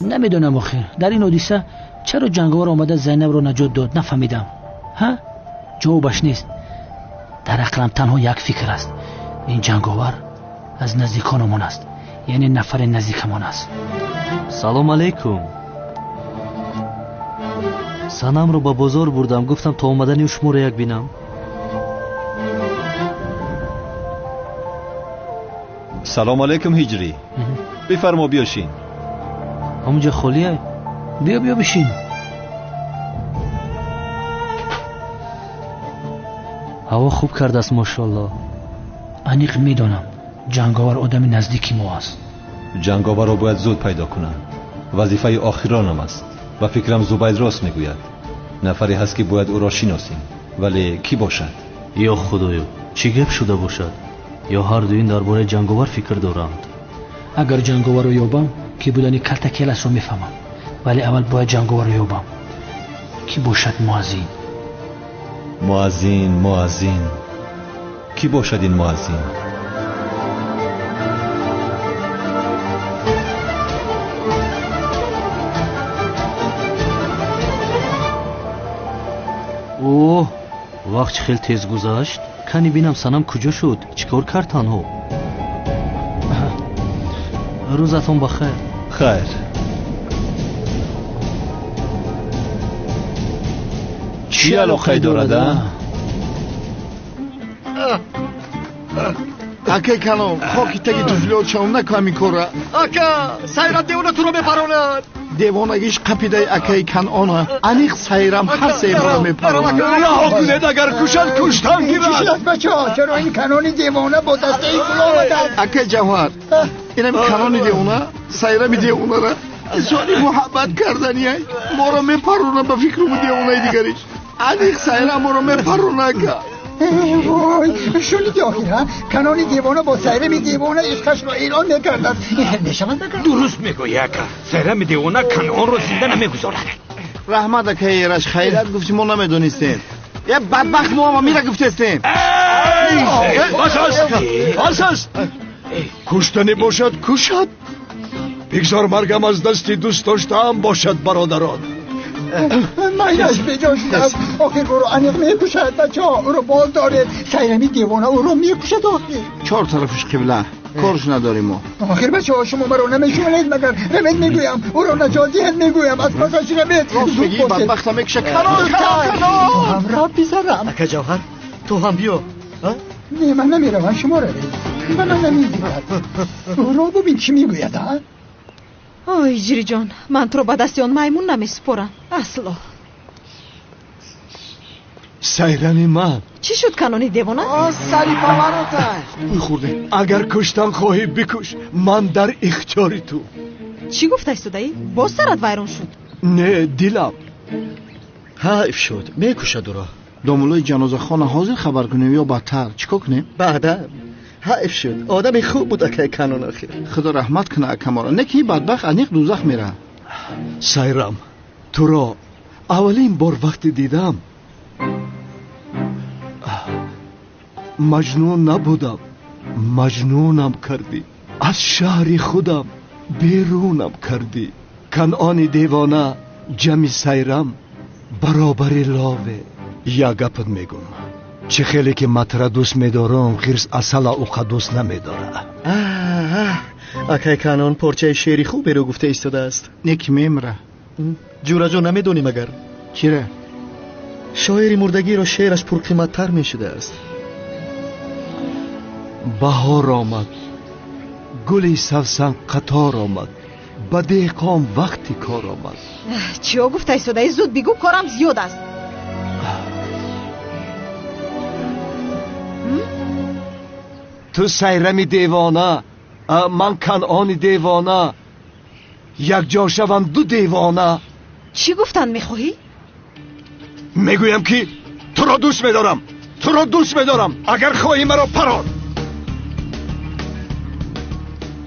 نمیدونم آخر در این حادثه چرا جنگاور آمده زینب رو نجات داد نفهمیدم. ها؟ جوابش نیست. در عقلم تنها یک فکر است. این جنگاور از نزدیکانمون است. یعنی نفر نزدیکمان است. سلام علیکم. سنم رو با بازار بردم، گفتم تا اومدن شما رو یک بینم. سلام علیکم هجری. بفرما بیاشین. همونجا خالیه؟ بیا بشین. هوا خوب کرده است ماشاءالله. انیق میدانم جنگاور آدم نزدیکی ما است. جنگاور را باید زود پیدا کنند. وظیفه آخرانم است و فکرم زبید راست میگوید. نفری هست که باید او را شناسیم، ولی کی باشد؟ یا خدایا چی گپ شده باشد؟ یا هر دو این درباره جنگاور فکر دارند؟ اگر جنگاور رو یابم کی بودنی کلتکیلش رو میفهمم، ولی اول باید جنگاور رو یابم. کی باشد؟ مؤذین. کی باشد این مؤذین؟ اوه وقت خیلی تیز گذشت. کنی بینم سنم کجا شد؟ چیکار کرد تنها؟ روزتون بخیر. خیر. چی علاقه دارد؟ اکه کلام خاکی تگی تفلیات شام نکه میکره. اکه سیرم دیونه تو رو بپروند. دیوانگیش قپیده اکه کنانه. انیق سیرم هر سیب را میپروند. رها کنید اگر کشد کشتن گیرد. چی شد بچه ها؟ چرا این کنانی دیوانه با دسته ای کلا آمدن؟ اکه جوهر اینم کنانی دیوانه سیرم دیوانه را سوالی محبت کردنی های ما را میپرونه به فکرم دیوانه دیگریش. انیق سیرم ما را میپرونه که وای شنیدی آخیره؟ کنانی دیوانه با سیرم دیوانه عشقش را ایران میکردن. نشمند بکن. درست میگوی اکه سیرم دیوانه کنان رو زنده نمیگذارد. رحمت اکه ایرش خیرت گفتی ما نمیدونستیم. یه بدبخت ما میره گفتستیم. بس کشتنی باشد کشد. بگذار مرگم از دستی دوست داشتم باشد برادران. مینش بجاشتم. آخر برو انیق میکشد بچه ها. او رو باز داره. سیرمی دیوانه او رو میکشد آخر. چهار طرفش قبله کارش نداریم ما. آخر بچه ها شما مرا نمیشونید مگر رمید میگویم او را نجات دهید میگویم از پسش رمید. راست میگی بدبختم میکشه کنان. هم را بیزرم. اکه جوهر تو هم بیا. نه من نمیروم شما را بید. من نمیگوید. او را ببین چی میگوید ها. آی جری جان من تو رو به دست آن میمون نمیسپرم اصلا. سیرمی من چی شد کنانی دیوانه؟ سری پاوراتش بخورده. اگر کشتن خواهی بکش، من در اختیاری تو. چی گفته ایستاده‌ای؟ باز سرت ویران شد. نه دلم حیف شد میکشد او را. دامولای جنازه خانه حاضر خبر کنیم یا بدتر چیکار کنیم؟ بعدم حیف شد. آدم خوب بود اکه کنون آخر. خدا رحمت کنه اکه ما را. نه که بدبخت انیق دوزخ میره. سیرم تو را اولین بار وقتی دیدم مجنون نبودم، مجنونم کردی. از شهر خودم بیرونم کردی. کنعان دیوانه جمع سیرم برابر لاوه. یا گپت میگم چه خیلی که مطره دوست میدارم خیرس اصلا اوقا دوست نمیداره. اکه کنان پرچه شعری خوبی رو گفته ایستاده است. نیک میمره. جورا جو نمیدونی مگر چیره؟ شاعری مردگی را شعرش پرقیمت‌تر میشده است. بهار آمد، گلی سوسن قطار آمد، به دهقان وقتی کار آمد. چیا گفته ایستاده‌ای؟ زود بگو کارم زیاد است. تو سیرمی دیوانه، من کنعان دیوانه، یک جا شوم دو دیوانه. چی گفتن میخواهی؟ میگویم که تو را دوست میدارم، تو را دوست میدارم. اگر خواهی مرا پران.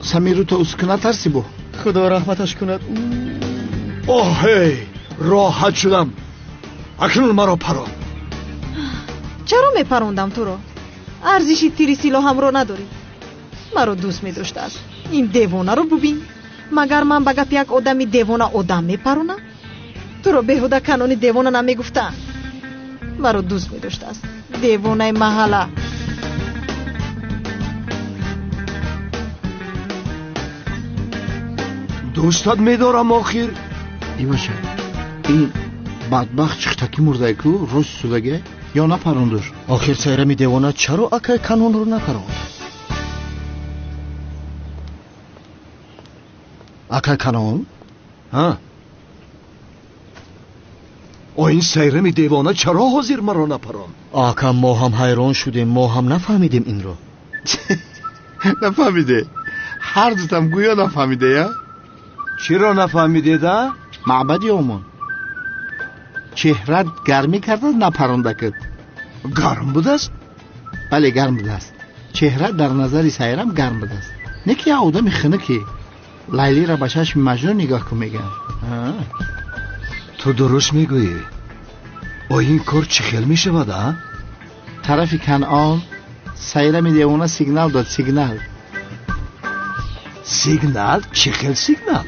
سمیرو تو اسکنه ترسی بو. خدا رحمتش کند. اوه هی راحت شدم. اکنون مرا پران. چرا میپروندم تو رو؟ ارزشی تیری سیلا هم رو نداری. مرا دوست میداشته است. این دیوانه رو ببین. магар ман ба гапи як одами девона одам мепаронам? туро беҳуда канони девона намегуфтам? маро дӯст медоштааст девонаи маҳалла. дӯстат медорам охир. ибаша ин бадбахт чиқтаки мурдайку рост судаге ё напарондур? охир сайрами девона чаро акай канонро напаронд? акай канон? ها این سیرمی دیوانه چرا حاضر مرا نپراند؟ آکا ما هم حیران شدیم، ما هم نفهمیدیم این رو. نفهمیده؟ هر دوتم گویا نفهمیده یا؟ چرا نفهمیده ده؟ معبدی اومون چهرت گرمی کرده نپرانده کرد. گرم بود است؟ بله گرم بود است. چهرت در نظر سیرم گرم بود است. نکی یه آدم خنکی لیلی را به چشم مجنون نگاه کن میگم. تو درست میگویی. این کار چه خیل میشود ها؟ طرف کنعان سیرم دیوانه سیگنال داد. سیگنال چه خیل سیگنال؟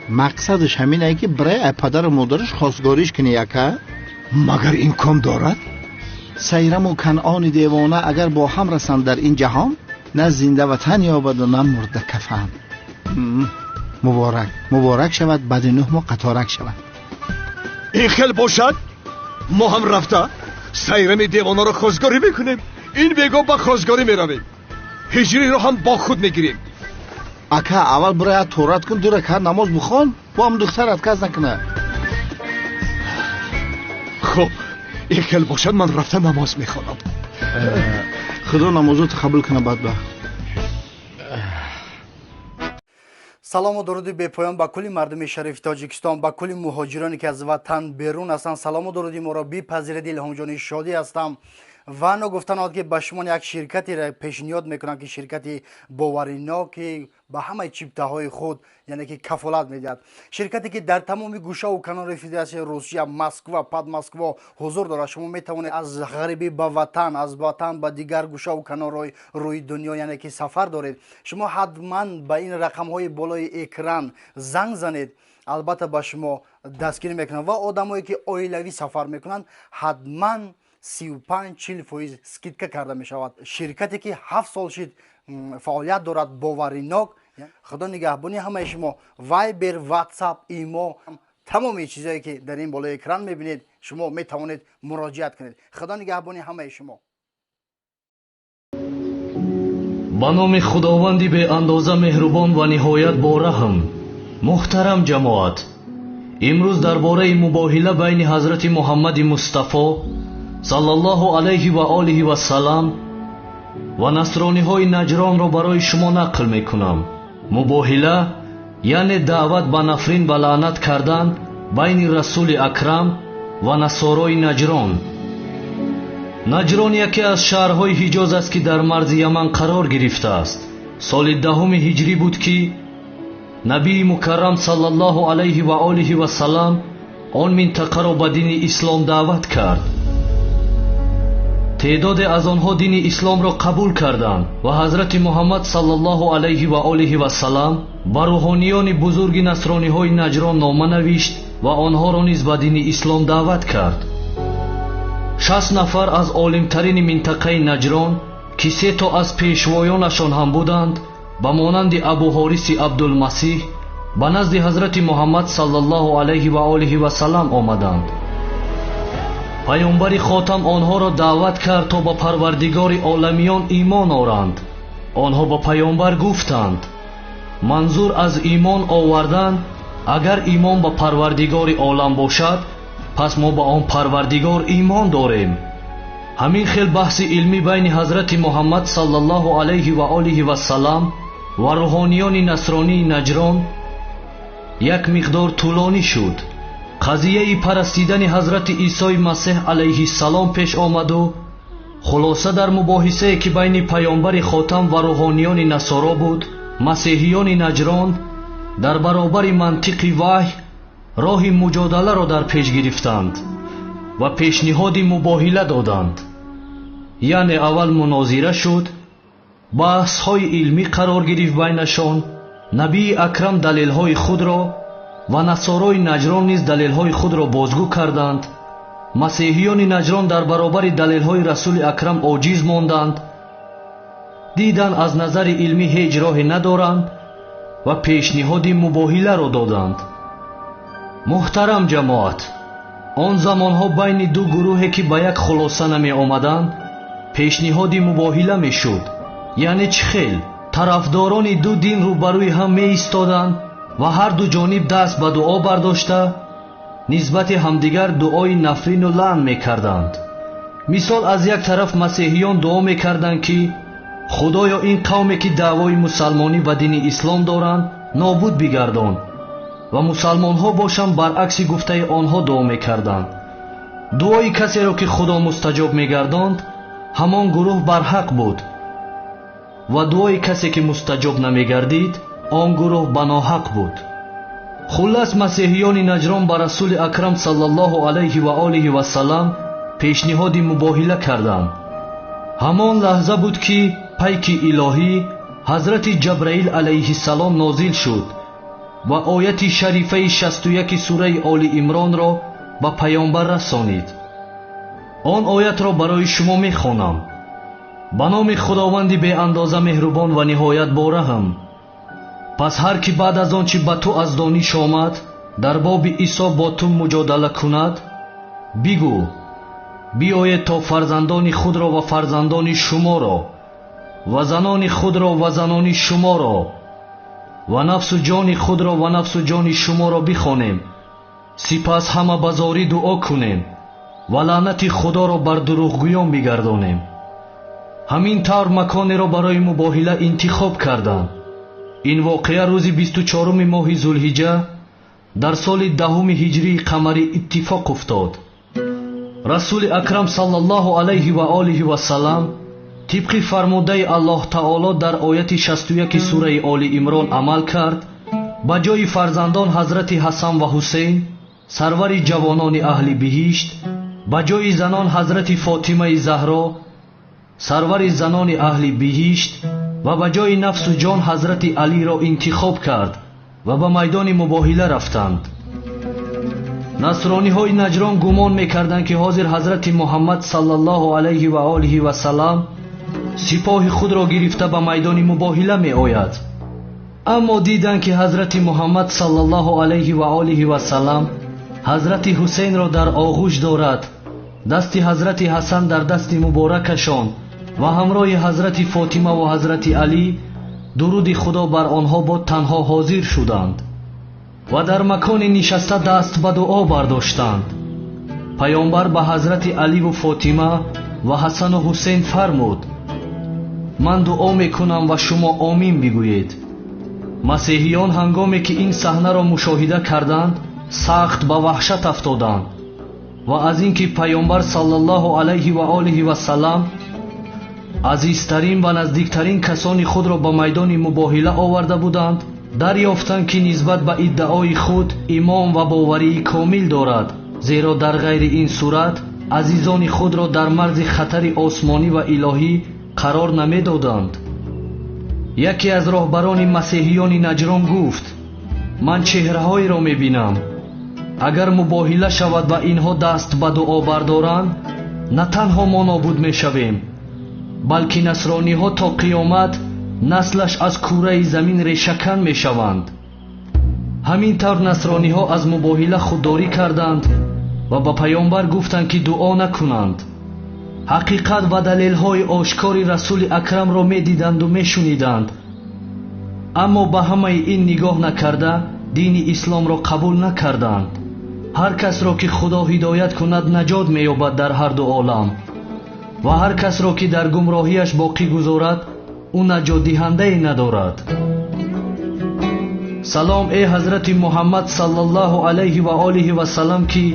مقصدش همینه که برای پدر و مادرش خواستگاریش کنه یکه. مگر این کام دارد؟ سیرم و کنعان دیوانه اگر با هم رسند در این جهان نه زنده وطن یابد و نه مرده کفن. مبارک شود بعد 9 ماه قطارک شود. این خیل باشد ما هم رفته سیرم دیوانه رو خواستگاری میکنیم. این بگو با خواستگاری میرویم. هجری رو هم با خود میگیریم. اکا اول برای تورات کن 2 رکعت نماز بخوان با هم دخترت کز نکنه. خب این خیل باشد من رفته نماز میخوانم. خدا نمازو قبول کنه بدبخت. салому дуруди бепоён ба кулли мардуми шарифи тоҷикистон, ба кулли муҳоҷироне ки аз ватан берун ҳастанд. салому дуруди моро бипазиред. илҳомҷони шодӣ ҳастам ва ногуфтанот ки ба шумо як ширкатиро пешниҳод мекунам ки ширкати боваринок ки ба ҳамаи чиптаҳои худ яъне ки кафолат медиҳад. ширкате ки дар тамоми гӯшаву канори федератсияи русия, москва, подмоскво ҳузур дорад. шумо метавонед аз ғарибӣ ба ватан, аз ватан ба дигар гӯшаву канорҳои рӯи дунё яъне ки сафар доред. шумо ҳатман ба ин рақамҳои болои экран занг занед. албатта ба шумо дастгирӣ мекунанд ва одамое ки оилавӣ сафар мекунанд ҳатман 35-40% скидка карда мешавад. ширкате ки 7 сол шид фаъолият дорад, боваринок. худо нигаҳбони ҳамаи шумо. вайбер, ватсап, имо, тамоми чизое ки дар ин болои экран мебинед шумо метавонед муроҷиат кунед. худо нигаҳбони ҳамаи шумо. ба номи худованди беандоза меҳрубон ва ниҳоят бораҳм. муҳтарам ҷамоат, имрӯз дар бораи мубоҳила байни ҳазрати муҳаммади мустафо саллаллоҳу алайҳи ва олиҳи ва салам ва насрониҳои наҷронро барои шумо нақл мекунам. мубоҳила яъне даъват ба нафрин ва лаънат кардан байни расули акрам ва насорои наҷрон. наҷрон яке аз шаҳрҳои ҳиҷоз аст ки дар марзи яман қарор гирифтааст. соли 10 ҳиҷрӣ буд ки набии мукаррам саллаллоҳу алайҳи ва олиҳи ва салам он минтақаро ба дини ислом даъват кард. تعدادی از آنها دین اسلام را قبول کردند و حضرت محمد صلی الله علیه و آله و سلام با روحانیان بزرگ نصرانی های نجران نامه نوشت و آنها را نیز به دین اسلام دعوت کرد. 60 نفر از عالمترین منطقه نجران که 3 تا از پیشوایانشان هم بودند به مانند ابو حارث عبدالمسیح به نزد حضرت محمد صلی الله علیه و آله و سلام آمدند. پیامبر خاتم آنها را دعوت کرد تا به پروردگار عالمیان ایمان آورند. آنها به پیامبر گفتند منظور از ایمان آوردن اگر ایمان به پروردگار عالم باشد پس ما به آن پروردگار ایمان داریم. همین خیل بحث علمی بین حضرت محمد صلی الله علیه و آله و سلام و روحانیان نصرانی نجران یک مقدار طولانی شد. قضیه پرستیدن حضرت عیسی مسیح علیه السلام پیش آمد و خلاصه در مباحثه که بین پیامبر خاتم و روحانیان نصارا بود، مسیحیان نجران در برابر منطق وحی راه مجادله را در پیش گرفتند و پیشنهاد مباهله دادند. یعنی اول مناظره شد، بحث های علمی قرار گرفت بینشان набии акрам далелҳои худро ва насорои наҷрон низ далелҳои худро бозгӯ карданд. масеҳиёни наҷрон дар баробари далелҳои расули акрам оҷиз монданд, диданд аз назари илмӣ ҳеҷ роҳе надоранд ва пешниҳоди мубоҳиларо доданд. муҳтарам ҷамоат, он замонҳо байни ду гурӯҳе ки ба як хулоса намеомаданд пешниҳоди мубоҳила мешуд. яъне чӣ хел? тарафдорони ду дин рӯбарӯи ҳам меистоданд ва ҳар ду ҷониб даст ба дуо бардошта нисбати ҳамдигар дуои нафрину лаън мекарданд. мисол, аз як тараф масеҳиён дуо мекарданд ки худоё ин қавме ки даъвои мусалмонӣ ба дини ислом доранд нобуд бигардон, ва мусалмонҳо бошанд баръакси гуфтаи онҳо дуо мекарданд. дуои касеро ки худо мустаҷоб мегардонд ҳамон гурӯҳ барҳақ буд, ва дуои касе ки мустаҷоб намегардид он гурӯҳ ба ноҳақ буд. хуллас масеҳиёни наҷрон ба расули акрам саллаллоҳу алайҳи ва олиҳи васалам пешниҳоди мубоҳила карданд. ҳамон лаҳза буд ки пайки илоҳӣ ҳазрати ҷабраил алайҳиссалом нозил шуд ва ояти шарифаи 61 сураи Оли Имронро ба паёмбар расонид. он оятро барои шумо мехонам. ба номи худованди беандоза меҳрубон ва ниҳоят бораҳм. пас ҳар ки баъд аз он чи ба ту аз дониш омад дар боби Исо бо ту муҷодала кунад, бигӯ: биёед то фарзандони худро ва фарзандони шуморо ва занони худро ва занони шуморо ва нафсу ҷони худро ва нафсу ҷони шуморо бихонем, сипас ҳама ба зорӣ дуо кунем ва лаънати худоро бар дурӯғгӯён бигардонем. ҳамин тавр маконеро барои мубоҳила интихоб карданд. ин воқеа рӯзи 24 моҳи зулҳиҷа дар соли 10 ҳиҷрии қамарӣ иттифоқ уфтод. расули акрам саллаллоҳу алайҳи ва олиҳи васалам тибқи фармудаи Аллоҳ таоло дар ояти 61 сураи Оли Имрон амал кард. ба ҷои фарзандон ҳазрати Ҳасан ва Ҳусейн, сарвари ҷавонони аҳли биҳишт, ба ҷои занон ҳазрати Фотимаи Заҳро, сарвари занони аҳли биҳишт, ва ба ҷои нафсу ҷон ҳазрати Алиро интихоб кард ва ба майдони мубоҳила рафтанд. насрониҳои наҷрон гумон мекарданд ки ҳозир ҳазрати Муҳаммад саллаллоҳу алайҳи ва олиҳи васалам сипоҳи худро гирифта ба майдони мубоҳила меояд. аммо диданд ки ҳазрати Муҳаммад саллаллоҳу алайҳи ва олиҳи васалам ҳазрати Ҳусейнро дар оғӯш дорад, дасти ҳазрати Ҳасан дар дасти муборакашон ва ҳамроҳи ҳазрати Фотима ва ҳазрати Алӣ дуруди худо бар онҳо бод танҳо ҳозир шуданд ва дар макони нишаста даст ба дуо бардоштанд. паёмбар ба ҳазрати Аливу Фотима ва Ҳасану Ҳусейн фармуд: ман дуо мекунам ва шумо омин бигӯед. масеҳиён ҳангоме ки ин саҳнаро мушоҳида карданд сахт ба ваҳшат афтоданд ва аз ин ки паёмбар саллаллоҳу алайҳи ва олиҳи васалам азизтарин ва наздиктарин касони худро ба майдони мубоҳила оварда буданд, дарёфтанд ки нисбат ба иддаои худ имон ва боварии комил дорад, зеро дар ғайри ин сурат азизони худро дар марзи хатари осмонӣ ва илоҳӣ қарор намедоданд. яке аз роҳбарони масеҳиёни наҷрон гуфт: ман чеҳраҳоеро мебинам. агар мубоҳила шавад ва инҳо даст ба дуо бардоранд, на танҳо мо нобуд мешавем, балки насрониҳо то қиёмат наслаш аз кураи замин решакан мешаванд. ҳамин тавр насрониҳо аз мубоҳила худдорӣ карданд ва ба паёмбар гуфтанд ки дуо накунанд. ҳақиқат ва далелҳои ошкори расули акрамро медиданду мешуниданд, аммо ба ҳамаи ин нигоҳ накарда дини исломро қабул накарданд. ҳар касро ки худо ҳидоят кунад наҷот меёбад дар ҳарду олам, ва ҳар касро ки дар гумроҳиаш боқӣ гузорад ӯ наҷотдиҳандае надорад. салом э ҳазрати Муҳаммад саллаллоҳу алайҳи ва олиҳи васалам ки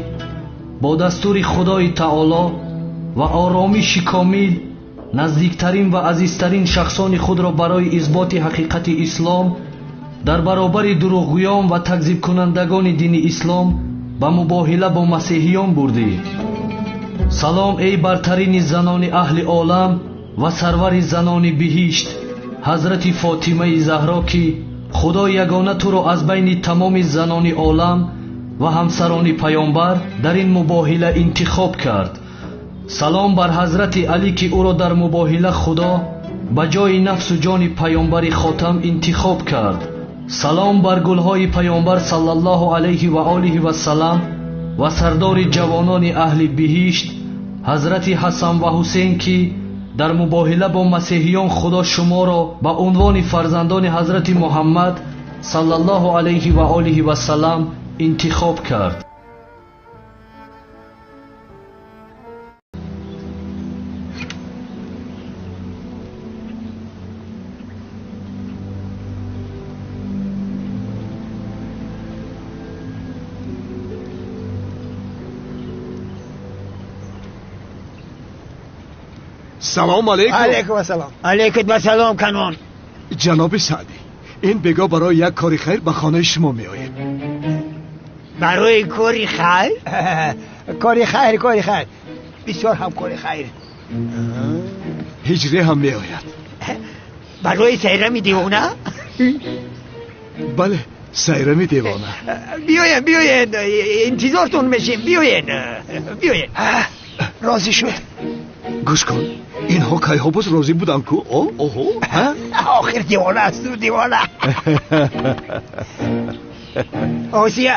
бо дастури худои таоло ва оромиши комил наздиктарин ва азизтарин шахсони худро барои исботи ҳақиқати ислом дар баробари дурӯғгӯён ва такзибкунандагони дини ислом ба мубоҳила бо масеҳиён бурдӣ. салом эй бартарини занони аҳли олам ва сарвари занони биҳишт ҳазрати Фотимаи Заҳро ки خدا یگانه تو را از بین تمام زنان عالم و همسران پیامبر در این مباهله انتخاب کرد. سلام بر حضرت علی که او را در مباهله خدا به جای نفس و جان پیامبر خاتم انتخاب کرد. سلام بر گلهای پیامبر صلی الله علیه و آله و سلام و سردار جوانان اهل بهشت حضرت حسن و حسین که در مباهله با مسیحیان خدا شما را به عنوان فرزندان حضرت محمد صلی الله علیه و آله و سلام انتخاب کرد. سلام علیکم. علیکم السلام. علیکم السلام کنون. جناب سعدی، این بگاه برای یک کاری خیر به خانه شما می آید. برای کاری خیر؟ کاری خیر بسیار هم کاری خیر. هجری هم می آید. برای سیرم دیوانه؟ بله، سیرم دیوانه. بیاین انتظارتون میشیم. بیاین. راضی شد. گوش کن، اینها که ها باز راضی بودن که آخر دیوانه است. دیوانه آسیا،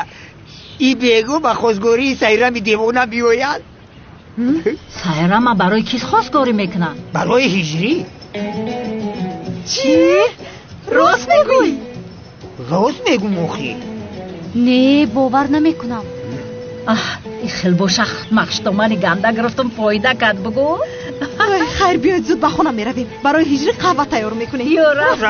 ای بگو با خوزگوری سیرم دیوانه بیاید. سیرم برای کیس خوزگوری میکنن؟ برای هجری. چی؟ راست میگوی؟ راست میگو مخی. نه باور نمیکنم. این خیلی با مخشتامانی گنده گرفتم فایده کرد. بگو. خیر بیاید زود به خونه میرویم. برای هجری قهوه تیار میکنیم.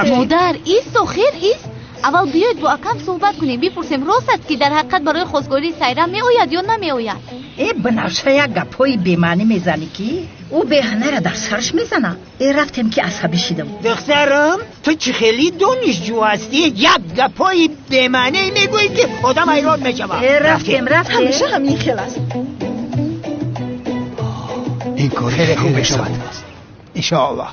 مادر ایست و خیر ایست. اول بیاید با اکم صحبت کنیم. بپرسیم راست است که در حقیقت برای خوزگوری سیرم می آید یا نمی آید؟ ای بنفشه یک گپای بیمعنی میزنی که او بهانه را در سرش میزنه. ای رفتیم که عصبی شدم. دخترم تو چه خیلی دانشجو هستی، یک گپای بیمعنی میگویی که آدم حیران میشود. ای رفتیم همیشه همین خیلی است. این کار خیلی خوب میشود انشاءالله.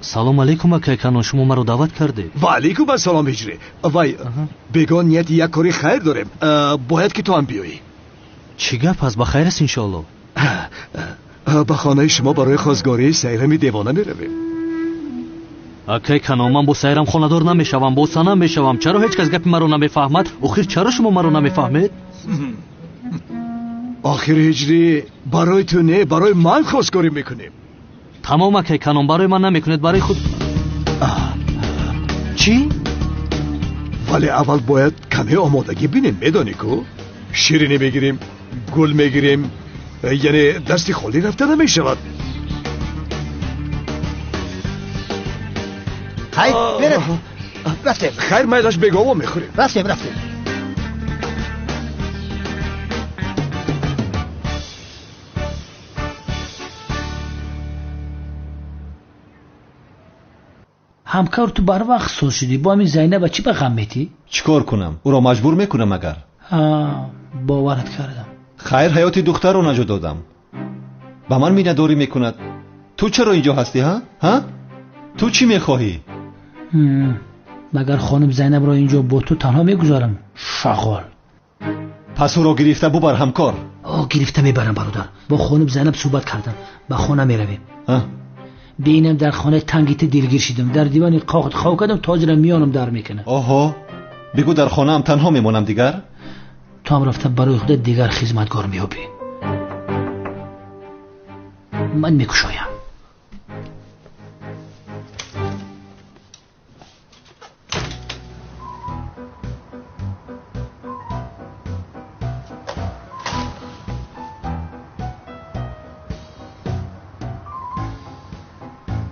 سلام علیکم اکای کنون، شما مرا دعوت کرده. و علیکم السلام هجری. وای بگاه نیت یک کاری خیر داریم، باید که تو هم بیایی. چی گپ است؟ بخیر است انشاءالله. به خانه شما برای خواستگاری سیرم دیوانه میرویم. اکای کنون، من با سیرم خانه‌دار نمیشوم، با سنم میشوم. چرا هیچ کس گپ مرا نمیفهمد؟ آخر چرا شما مرا نمیفهمید؟ آخر هجری برای تو نه، برای من خواستگاری میکنیم. تمام اکای کنون، برای من نمیکنید، برای خود. چی؟ ولی اول باید کمی آمادگی بینیم. میدانی که شیرینی میگیریم، گل میگیریم، یعنی دستی خالی رفته نمیشود. خیر بریم. رفتیم. خیر میداش بگاوا میخوریم. رفتیم. همکار تو بر وقت سوز شدی. با همین زینب چی به غم میتی؟ چیکار کنم؟ او را مجبور میکنم اگر. باورت کردم. خیر حیات دختر رو نجات دادم. با من مینداری میکند. تو چرا اینجا هستی ها؟ تو چی میخواهی؟ مگر خانم زینب را اینجا با تو تنها میگذارم؟ شغال. پس او را گرفته ببر همکار. گرفته میبرم برادر. با خانم زینب صحبت کردم. با خانه میرویم. بینم در خانه تنگیت دلگیر شدم. در دیوانی قاقت خواو کردم، تاجرم میانم در میکنه. آها، بگو در خانه هم تنها میمونم دیگر؟ تو هم رفته برای خودت دیگر خدمتگار میابی. من میکشایم.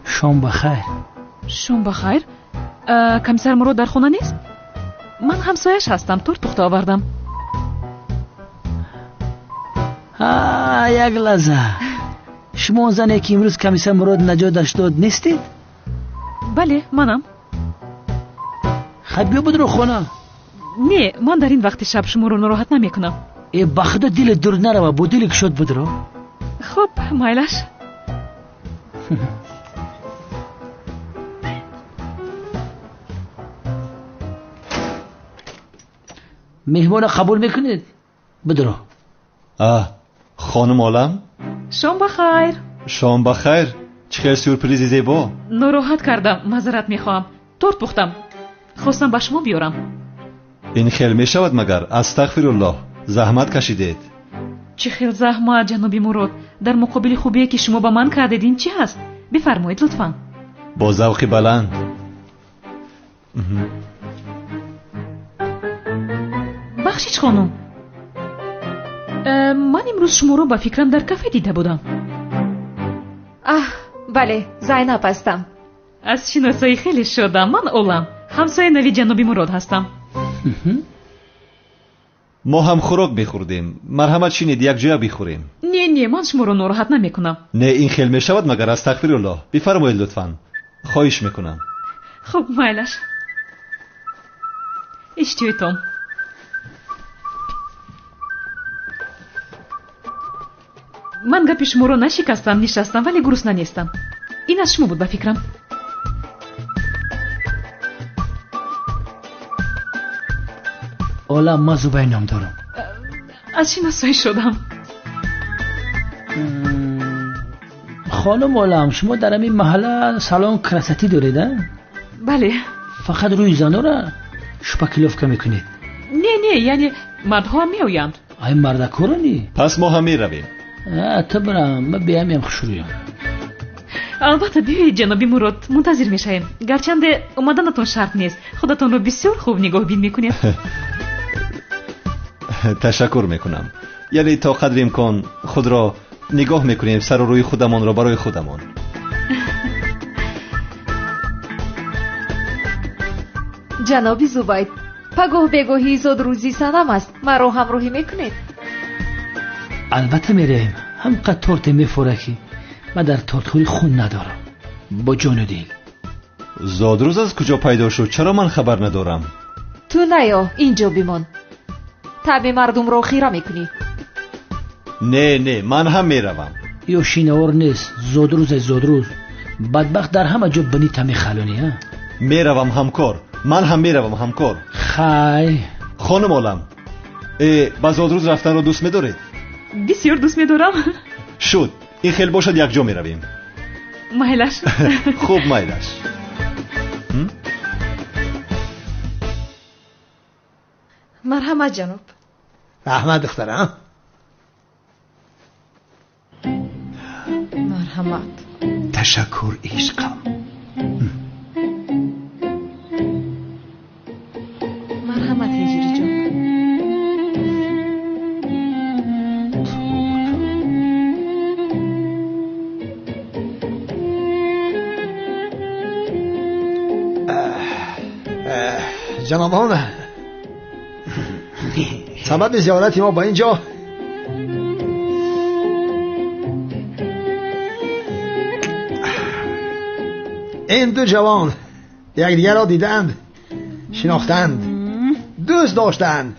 شام بخیر. شام بخیر. کمیسر مراد در خانه نیست؟ من همسایش هستم. تورت پخته آوردم. یک لحظه. شما زنی که امروز کمیسر مراد نجاتش داد نیستید؟ بله منم. خب بیا بدرو خانه. نه، من در این وقت شب شما رو ناراحت نمی کنم. بخدا دل دور نرو، با دل شد بدرو. خب مایلش. مهمان قبول میکنید؟ بدرو. خانم عالم شام بخیر. شام بخیر. چه سورپرایزی زیبا. ناراحت کردم، معذرت میخوام. تورت پختم، خواستم به شما بیارم. این خیلی میشود مگر؟ استغفرالله، زحمت کشیدید. چه خیلی زحمت جنابی مراد. در مقابل خوبیه که شما به من کردید این چی هست؟ بفرمایید لطفا. با ذوق بلند. بخشید خانم، من امروز شما رو با فکرم در کافه دیده بودم. بله، زینب هستم. از شناسایی خیلی شدم. من اولم، همسایه نوی جنابی مراد هستم. ما هم خوراک بخوردیم. مرحمت شینید یک جا بخوریم. نه من شما رو ناراحت نمیکنم. نه این خیلی میشود مگر؟ استغفرالله. بفرمایید لطفاً. خواهش میکنم. خب مایلش. اشتیتم. من گپی شما رو نشکستم، نشستم ولی گرسنه نیستم. این از شما بود به فکرم. عالم ما زبای نام دارم. از شناسایی شدم. خانم عالم، شما در همین محله سالن کراستی دارید؟ بله. فقط روی زنها را شپکلوفکه میکنید؟ نه یعنی مردها می آیند. ای مردکورا نی؟ پس ما هم می رویم. تو برم، من بیامیم خوشرویم. البته بیایید جنابی مراد، منتظر میشیم. گرچنده اومدنتون شرط نیست. خودتون رو بسیار خوب نگاه بین میکنید. تشکر میکنم. یعنی تا قدر امکان خود را نگاه میکنیم، سر و روی خودمان را برای خودمان. جنابی زبید، پگاه بگاهی زاد روزی سنم است. مرا همراهی میکنید؟ البته میریم. همقدر تورت میفورکی من در تورتخوری خون ندارم. با جان و دل. زادروز از کجا پیدا شد؟ چرا من خبر ندارم؟ تو نیا، اینجا بیمان. طبع مردم را خیره میکنی. نه من هم میروم. یا شینوار نیست. زادروز بدبخت در همه جا بنی تمی خلونی ها. میروم همکار. من هم میروم همکار. خای خانم عالم، با زادروز رفتن رو دوست میدارید؟ بسیار دوست میدارم. شد، این خیلی باشد یک جا میرویم. مایلش. خوب مایلش. مرحمت جناب. رحمت دخترم. مرحمت. تشکر عشقم. مرحمت هجری جان. جنابان، سبب زیارت ما با اینجا این دو جوان یکدیگر را دیدند، شناختند، دوست داشتند.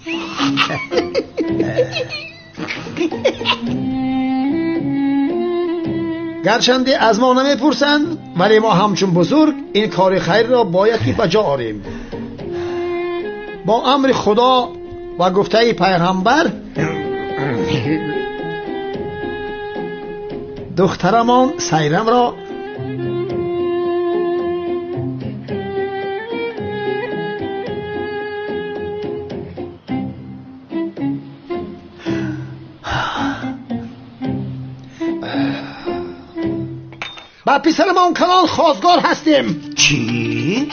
گرچنده از ما نمیپرسند ولی ما همچون بزرگ این کار خیر را باید که بجا آریم. با امر خدا و گفته پیغمبر دخترمان سیرم را با پسرمان کنال خواستگار هستیم. چی؟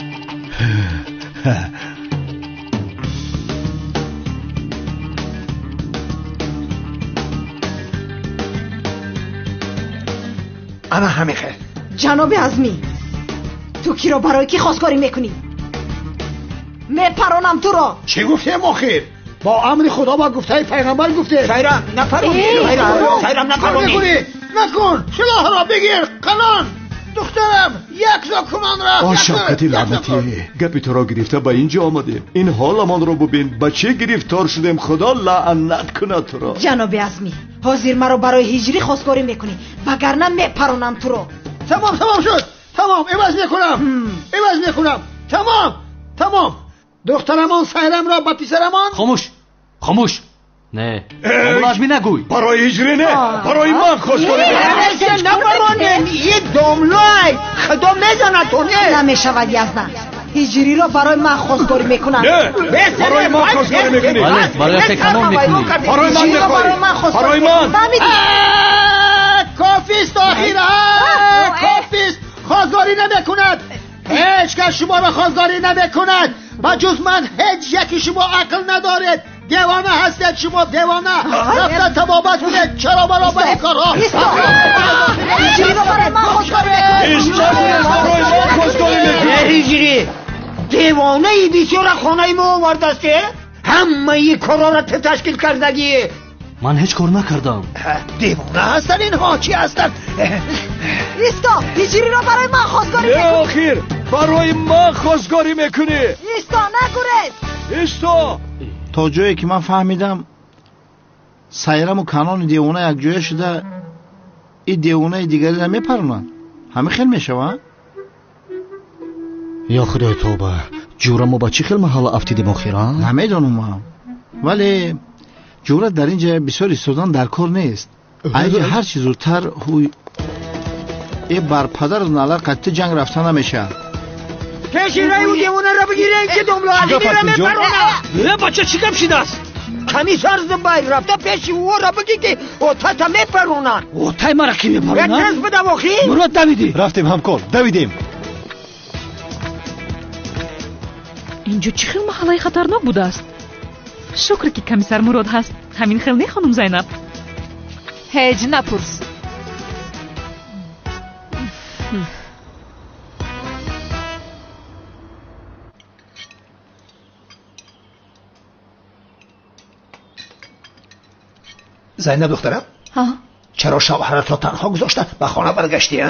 انا همین خیر. جناب عظمی، تو کی را برای کی خواستگاری میکنی؟ میپرانم تو را. چی گفته مخیر؟ با امر خدا و گفته پیغمبر گفته. سیرم نفرمونی. سیرم نفرمونی. نکن سلاح را بگیر. قنان دخترم، یک زاکمان را. آه شوکتی لعنتی، گپی تو را گرفته به اینجا آمده. این حالمان را ببین، بچه گرفتار شدیم. خدا لعنت کنه تو را. جناب عظمی، حاضر مرا برای هجری خواستگاری میکنی وگرنه میپرانم تو را. تمام شد. تمام عوض میکنم. تمام. دخترمان سیرم را با پسرمان. خاموش. خاموش. نه املاش می نگوی. برای هجری نه، برای من خواستگاری میکنی. نبرانیم یه دملای خدا میزنتونه. نمیشود یزدان، هجری را برای من خواستگاری میکنم. نه برای من خواستگاری میکنی. برای تکنون میکنی. برای من میخوایی. برای من کافیست آخیره. کافیست خواستگاری نمیکند. هیچ کس شما را خواستگاری نمیکند و جز من هیچ یکی شما عقل ندارید. دیوانه هستید شما، دیوانه. رفتن تبابت کنید. چرا برای این کارها؟ هجری را برای من خواستگاری میکنم. هجری دیوانه ای بسیار خانه ما آوردسته. همه ای کارا را تشکیل کردگی. من هیچ کار نکردم. دیوانه هستن اینها. چی هستن؟ ایستا، هجری را برای من خواستگاری میکنی. نه آخیر برای من خواستگاری میکنی. ایستا نگورید. ایستا. تا جایی که من فهمیدم سیرم و کنان دیوانه یک جای شده، این دیوانه دیگری را میپرونن. همه خیل میشوند. یا خدای توبه، جورمو با چی خیل محل افتیدیم آخیرا؟ نمیدونم ولی جورت در اینجا بسیار ایستادن در کار نیست. اینجا هر چیز زودتر بر پدر ناله قطع جنگ رفتن نمیشه. کشی رای او دیوانه را بگیره که دملو علی را میپرونه. نه بچه چی کم شیدست؟ کمی سرز باید رفته پیشی او را بگی که اوتا تا میپرونن. اوتای مرا کی میپرونن؟ یک نصف بدم آخی؟ مراد دویدی. رفتیم همکار دویدیم. اینجا چی خیلی محله خطرناک بوده است. شکر که کمیسر مراد هست. همین خیلی نه خانم زینب. هیچ نپرس. زینب دخترم، ها؟ چرا شوهرت را تنها گذاشته به خانه برگشتی؟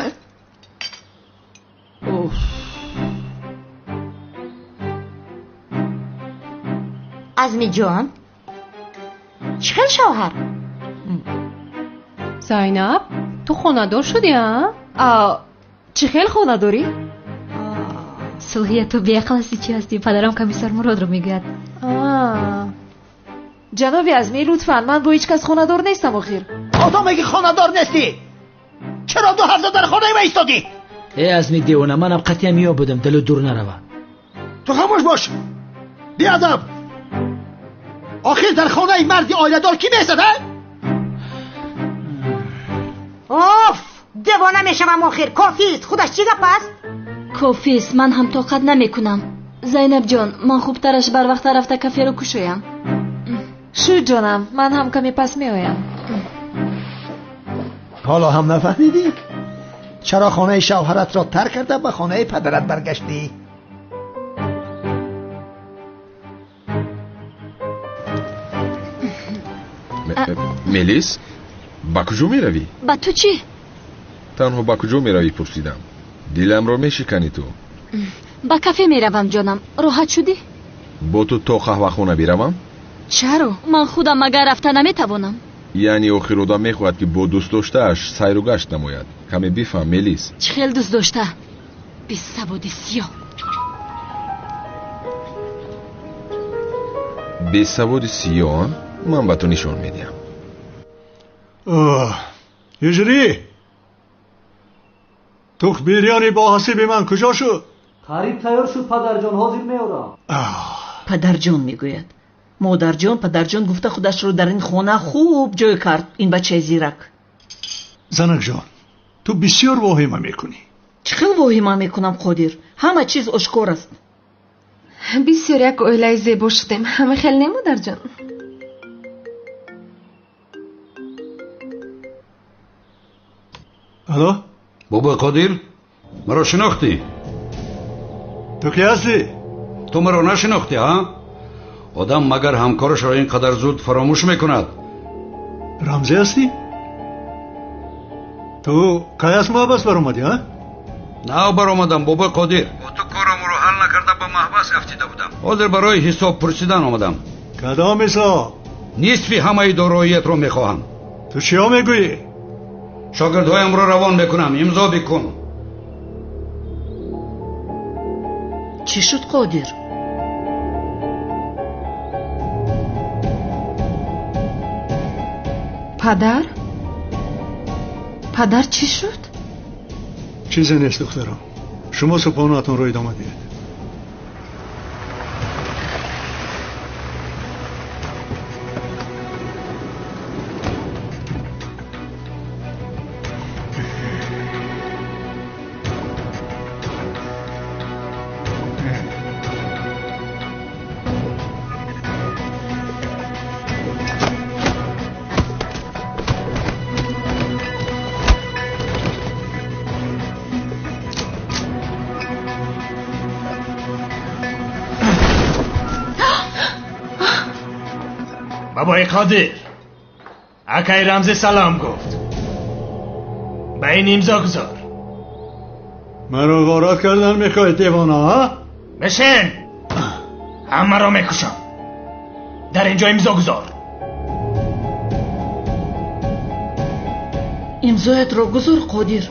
عزمی جان، چی خیلی شوهر؟ زینب تو خانه دار شدی ها؟ چی خیلی خانه داری؟ سلحیه تو بیعقل هستی چی هستی؟ پدرم کمیسر مراد رو میگوید. جناب عزمی لطفاً، من با هیچ کس خانه دار نیستم آخیر. آدم میگی خانه دار نیستی؟ چرا 2 هفته در خانه ما ایستادی؟ ای عزمی دیوانه، منم قطعی میا بودم دل دور نروه. تو خاموش باش بیادب. آخر در خانه مردی آیله دار کی میسته؟ اوف دیوانه میشم آخر. کافیست. خودش چی گپ است؟ کافیست. من هم طاقت نمیکنم. زینب جان، من خوبترش بر وقت رفته کافه رو کشویم. شو جانم، من هم کمی پس میایم. حالا هم نفهمیدی؟ چرا خانه شوهرت را ترک کرده به خانه پدرت برگشتی؟ ملیس، با کجا می روی؟ با تو چی؟ تنها با کجا می روی پرسیدم. دیلم را می شکنی تو. با کافه می روم جانم. راحت شدی؟ با تو تا قهوه خونه بیروم؟ چرا؟ من خودم مگر رفته نمیتوانم. یعنی آخر آدم میخواهد که با دوست داشتهش سیر و گشت نماید. کمی بفهم ملیس. چه خیلی دوست داشته؟ بی سواد سیاه. بی سواد سیاه؟ من به تو نشان میدیم. هجری توخ بیریانی با حسیب من کجا شد؟ قریب تیار شد پدرجان، حاضر میارم. پدرجان میگوید. مادرجان پدرجان گفته خودش رو در این خانه خوب جای کرد. این بچه زیرک. زنک جان تو بسیار واهمه میکنی. چه خیلی واهمه میکنم قادر. همه چیز آشکار است. بسیار یک اویلای زیبا شدیم. همه خیلی نه مادرجان. الو بابا قادر، مرا شناختی؟ تو کی هستی؟ تو مرا نشناختی ها؟ آدم مگر همکارش را اینقدر زود فراموش میکند؟ رمزی هستی؟ تو کی از محبس بر اومدی ها؟ نه بر آمدم بابا قادر. با تو کارم رو حل نکرده به محبس افتیده بودم. حاضر برای حساب پرسیدن آمدم. کدام حساب؟ نصفی همه داراییت رو میخواهم. تو چیا میگویی؟ شاگردهایم رو روان میکنم، امضا بکن. چی شد قادر؟ پدر چی شد؟ چیزی نیست دخترم. شما صبحانه‌تون رو ادامه دید. بابای قادر اکای رمزی سلام گفت به این امضا گذار. مرا غارت کردن میخواید دیوانه ها؟ بشین همه را میکشم. در اینجا امضا گذار. امضایت را گذار قادر.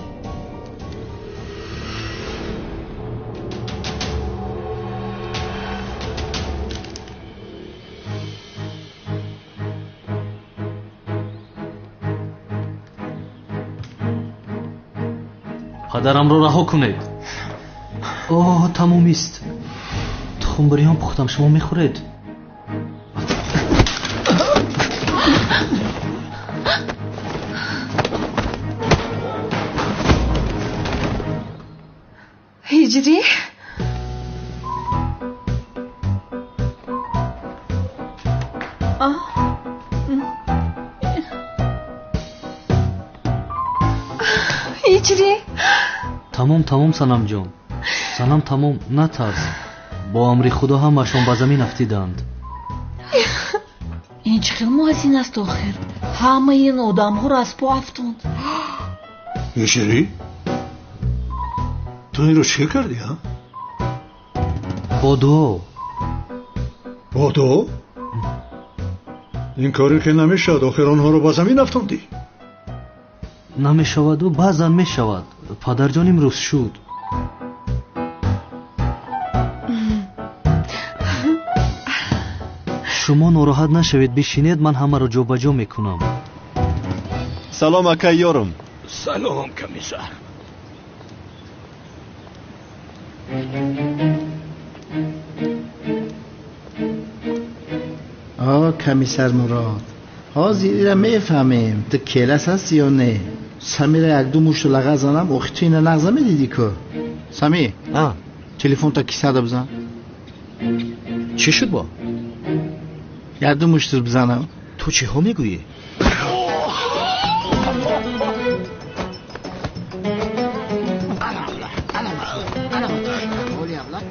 پدرم رو رها کنید. اوه تمومیست. تخمبریان پختم شما میخورید. هجری؟ هجری؟ تمام سنم جان. سنم تمام نترس. با امر خدا همشون به زمین افتیدند. این چه ماشین است آخر؟ همه این آدم ها را از پا افتاند. هجری؟ تو این رو چه کردی ها؟ با دو؟ این کاری که نمیشد آخر آنها رو به زمین افتاندی؟ نمیشود و بعضا میشود. پدر جان امروز شد. شما ناراحت نشوید، بشینید، من همه را جا به جا میکنم. سلام اکای یارم. سلام کمیسر. کمیسر مراد حاضری را میفهمیم. تو کلس هستی یا نه؟ سمی را یک دو مشت لغه زنم اخی تو این نغزه میدیدی که سمی تلفن تا کیسه دا بزن. چی شد با؟ یک دو مشت بزنم. تو چی ها میگویی؟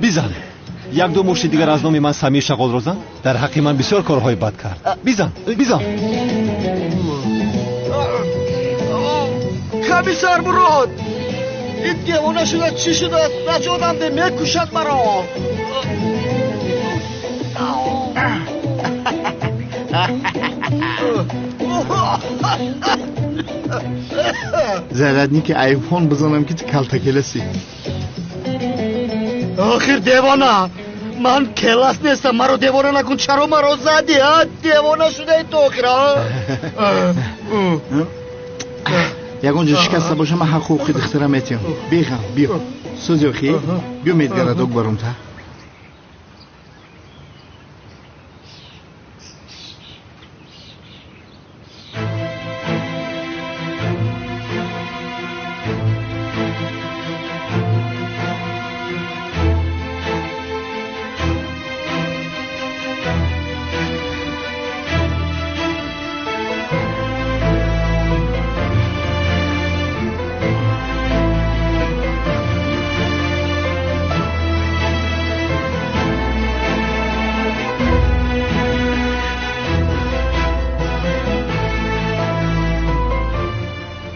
بیزن. یک دو مشت دیگر از نام من سمی شغال روزن در حق من بسیار کارهای بد کرد. بیزن. کمیسر مراد این دیوانه شده چی شده؟ نجاتم ده میکشد مرا. زرد نی که ایفون بزنم که تو کلتا کلسی. آخر دیوانه من کلاس نیستم. مرا دیوانه نکن. چرا مرا زدی؟ دیوانه شده ای تو آخر. یکونجا شکسته باشه من حقوقی دخترم ایتیم. بیخم بیو سوزی اخی بیو میدگره دوگ برم تا.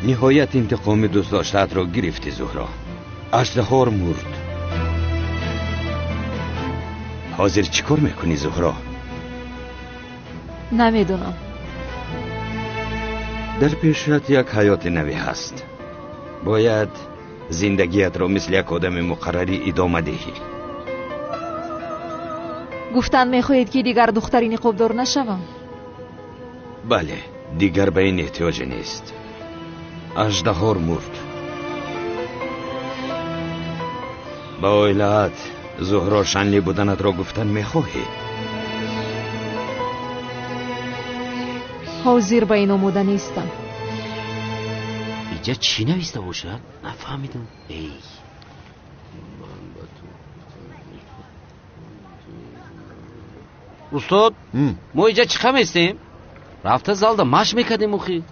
نهایت انتقام دوست داشتت را گرفتی زهرا. اژدها مرد. حاضر چیکار میکنی زهرا؟ نمیدونم. در پیشت یک حیات نوی هست. باید زندگیت را مثل یک آدم مقرری ادامه دهی. گفتن میخواهید که دیگر دختری نقابدار نشوم؟ بله، دیگر به این احتیاج نیست. اژدها مرد. با اویلات زهرا شنلی بودنت را گفتن میخواهی؟ حاضر به این آموده نیستم. اینجا چی نویسته باشد؟ نفهمیدم. ای استاد ما اینجا چی خم هستیم؟ رفته زالده مش میکردیم اخی.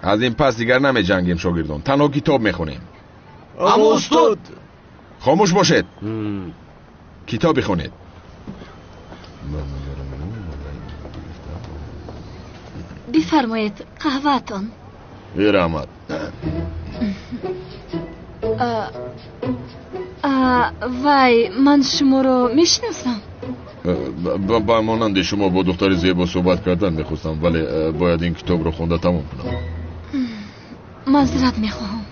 از این پس دیگر نمی جنگیم شاگردان، تنها کتاب میخونیم. اما استاد خاموش باشید. کتاب بخونید. بفرمایید قهوه‌تان. بیرحمت. وای من شما رو میشناسم. با مانند شما با دختر زیبا صحبت کردن میخواستم، ولی باید این کتاب رو خونده تمام کنم. معذرت میخواهم.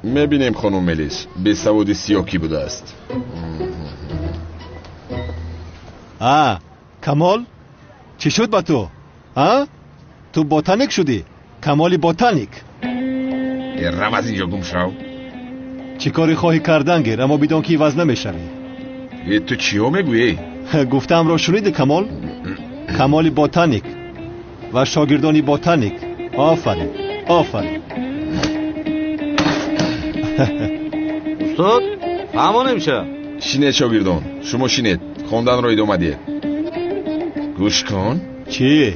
میبینیم خانم ملیس به سواد سیاه کی بوده است. کمال چی شد با تو؟ تو بوتانیک شدی؟ کمالی بوتانیک. رم از اینجا گم شو. چی کاری خواهی کردن گیر اما بدون که عوض نمیشوی. تو چی ها میگویی؟ گفتم را شنیدی کمال؟ کمالی بوتانیک و شاگردانی بوتانیک. آفرین آفرین. استاد فهمو نمیشه. شینید شاگردان، شما شینید، خوندن را ادامه دید. گوش کن. چی؟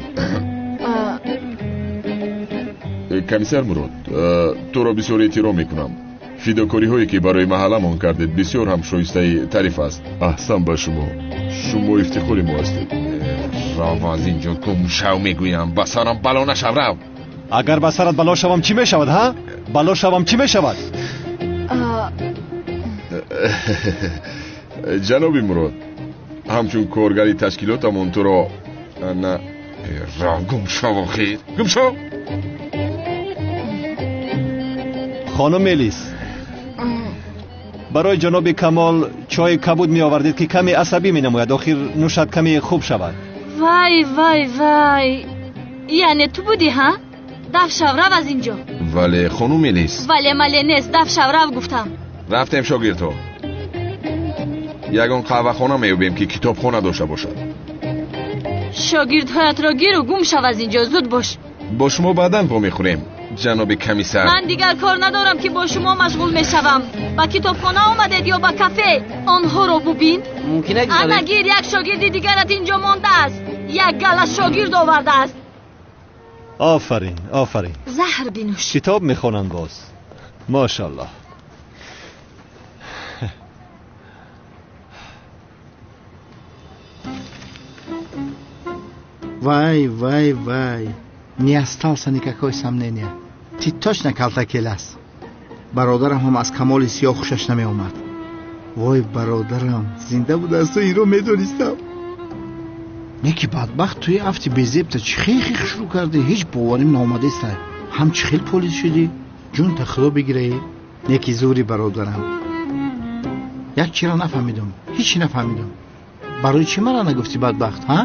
کمیسر مراد، تو را بسیار احترام میکنم. فداکاری هایی که برای محلمان کردید بسیار هم شایسته تعریف است. احسن به شما. شما افتخار ما هستید. رو از اینجا گم شو میگویم، به سرم بلا نشو رو. اگر به سرت بلا شوم چی میشود ها؟ بلا شوم چی میشود؟ جنابی مراد، همچون کارگری تشکیلاتمون تو را نه را گم شو خیر گم شو. خانم ملیس، برای جناب کمال چای کبود می آوردید که کمی عصبی می نموید، آخر نوشد کمی خوب شود. وای وای وای، یعنی تو بودی ها؟ دف شو رو از اینجا. ولی خانم ملیس. ولی ملی نیست، دف شو رو گفتم. رفتیم شاگردها یگان قهوه خانه میوبیم که کتاب خانه داشته باشد. شاگردهایت را گیر و گم شو از اینجا، زود باش. با شما بعداً پا میخوریم جناب کمیسر. من دیگر کار ندارم که با شما مشغول میشوم. با کتابخانه آمدید یا با کافه؟ آنها رو ببین. ممکنه انگیر یک شاگردی دیگرت اینجا مانده است. یک گله شاگرد آورده است. آفرین آفرین. زهر بنوش. کتاب میخونن باز. ماشاءالله. Вай, вай, вай. Не остался никакой сомнения. Ты точно калтакелас. Бародарам ҳам аз камоли сиёҳ хушаш намеомад. Вой, бародарам, зинда будасту инро медонистам. неки бадбахт туи афти безебта чӣ хехех шурӯъ кардӣ? ҳеҷ боварим наомадеста. ҳам чӣ хел полис шудӣ? ҷунта худо бигираӣ. неки зури бародарам. як чиро нафаҳмидам. ҳеҷ нафаҳмидам. барои чӣ мара нагуфтӣ бадбахт, ҳа?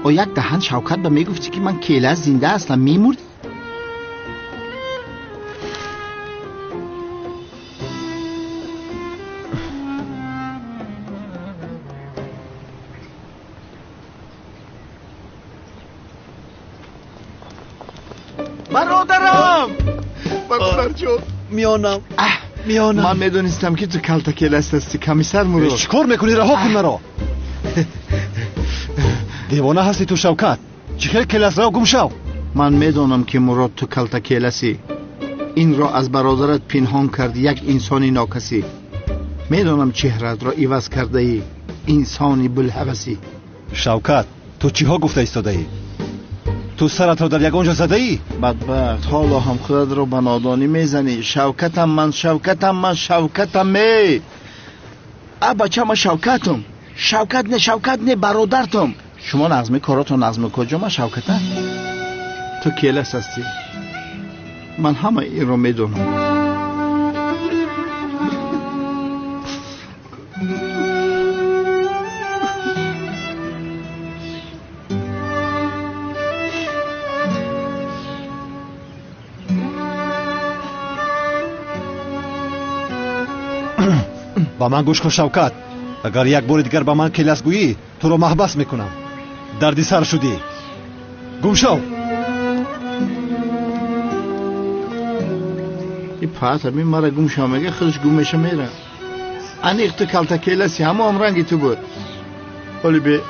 о як даҳан шавкат ба мегуфтӣ ки ман кела зинда ҳастам, мемурд. برادرم برادرجان میانم میانم. من میدونستم که تو کلتا کلاس هستی کمیسر مراد. چیکار میکنی؟ رها کن مرا. دیوانه هستی تو شوکت؟ چی خیلی کلاس را گم شو. من میدونم که مراد تو کلتا کلاسی. این را از برادرت پنهان کردی، یک انسانی ناکسی. میدونم چهرت را عوض کرده ای، انسانی بلحوثی. شوکت تو چی ها گفته ایستاده ای؟ تو سرت را در یک آنجا زده ای؟ بدبخت حالا هم خودت را به نادانی میزنی. شوکتم من شوکتم من شوکتم می بچه من شوکتم. شوکت نه برادرتم. شما نظم کاراتو نظم کجا؟ من شوکتم. تو کلاس هستی. من همه این رو میدونم. با من گوش کن شوکت. اگر یک بار دیگر با من کلاس گویی تو رو محبس میکنم. دردی سر شدی. گم شو. این پاتر می مرا گم شو میگه خودش گم میشه میره. انیق تو کلتا کلاسی همه هم رنگی تو بود. ولی به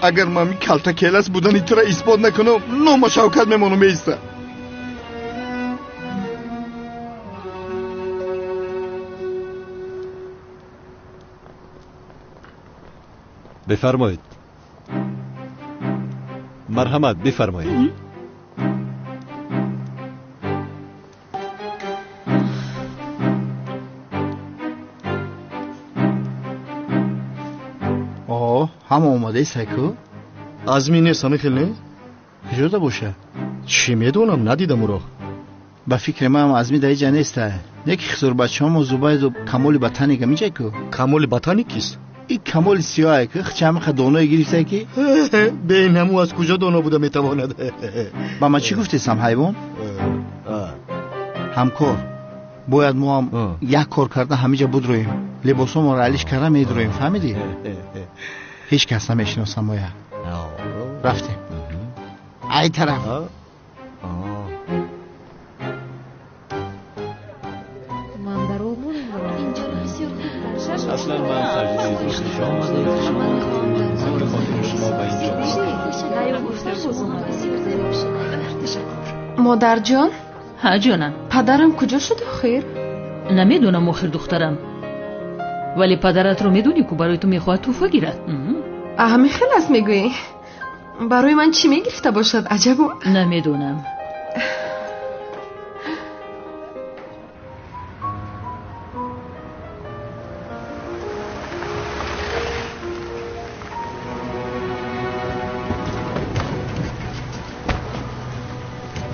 اگر من می کلتا کلاس بودنی تو را اثبات نکنم نام شوکت میمونم میسته. بفرمایید. مرحمت بفرمایید. همه اومده سکو؟ عزمی نیست همه خیلی نه؟ کجا باشه؟ چی میدونم ندیدم او را. با فکر من هم عزمی در اینجا نیسته. یکی خسور بچه هم و زباید و کمال بطانی که میجه که؟ کمال بطانی کیست؟ این کمال سیاه که خچه همه خد دانای گریفته که؟ به نمو از کجا دانا بوده میتواند؟ با من چی گفتیستم حیوان؟ همکار باید ما هم یک کار کرده همه جا بود رویم. لباس ما را علیش کرده مید رویم. فهمیدی؟ هیچ کس نمیشناسم باید. رفتیم ای طرف. اصلا من سجده شما با اینجا. مادر جان؟ ها جانم. پدرم کجا شد آخر؟ نمیدونم آخر دخترم. ولی پدرت رو میدونی که برای تو میخواد توفه گیرد. همه خیلی است میگویی. برای من چی میگرفته باشد عجبا؟ نمیدونم.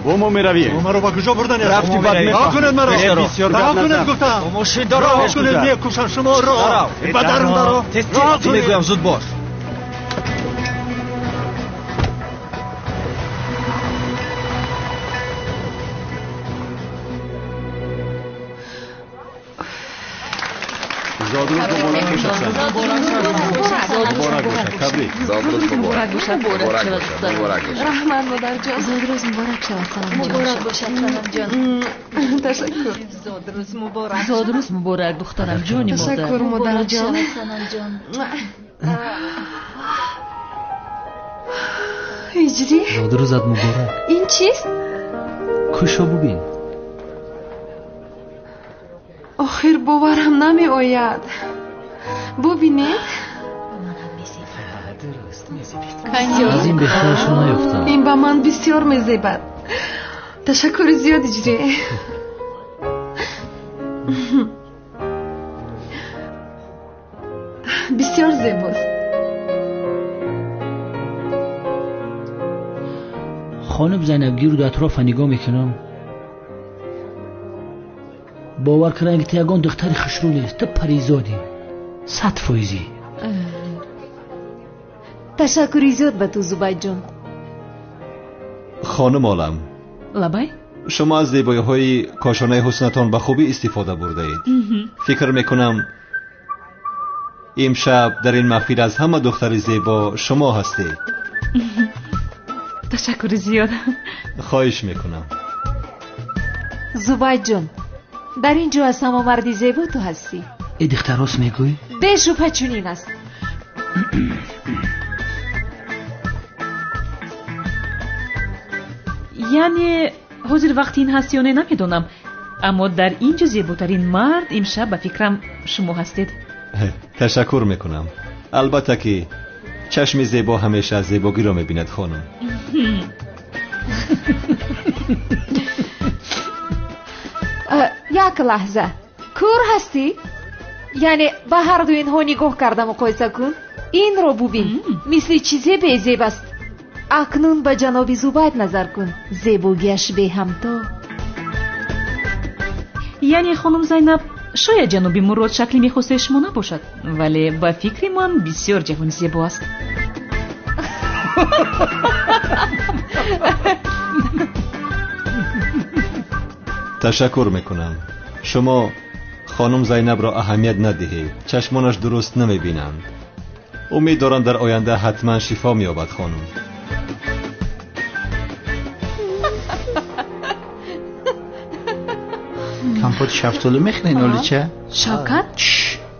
با ما میروی. ما رو با کجا بردن؟ رفتی بعد نکنید مرا. رها کنید گفتم. ماشین رها کنید میکشن شما را. بدرم درا. تستی میگویم زود باش. زادروز مبارک باشد. مبارک باشد. تبریک. زادروز مبارک باشد. مبارک باشد. رحمان مادر جان. زادروز مبارک شود سلام جان. مبارک باشد سلام جان. تشکر. زادروز مبارک. زادروز مبارک دخترم جانی مادر. تشکر مادر جان. سلام جان. هجری. زادروزت مبارک. این چیست؟ کشو ببین. آخر باورم نمی آید. ببینید از این بهترشون نیفتم. این با من بسیار میزیبد. تشکر زیاد اجری. بسیار زیباست. خانم زینبگی رو در اطراف نگاه میکنم. باور کردن که تو یگان دختر خوشرولی است. تو پریزادی 100%. تشکری زیاد به تو زبید جان. خانم عالم لبای شما از زیبایی های کاشانه حسنتان به خوبی استفاده برده اید. فکر میکنم امشب در این محفل از همه دختر زیبا شما هستید. تشکر زیاد. خواهش میکنم. زبید جان در اینجا از همه مردی زیبا تو هستی. ای دختر راست میگوی؟ به شبه چنین است. یعنی حضور وقتی این هستی یا نه نمیدونم، اما در اینجا زیباترین مرد امشب به فکرم شما هستید. تشکر میکنم. البته که چشم زیبا همیشه زیباگی را میبیند خانم. یک لحظه کور هستی؟ یعنی به هر دو اینها نگاه کرده مقایسه کن. این رو ببین مثل چیزی به زیب است. اکنون به جناب زبید نظر کن. زیباگیش به همتا. یعنی خانم زینب شاید جناب مراد شکلی میخواسته شما نباشد، ولی با فکر من بسیار جوان زیبا است. تشکر میکنم. شما خانم زینب را اهمیت ندهید. چشمانش درست نمیبینند. امید دارم در آینده حتما شفا مییابد خانم. کمپوت شفتالو میخورین اولیچه؟ شوکت؟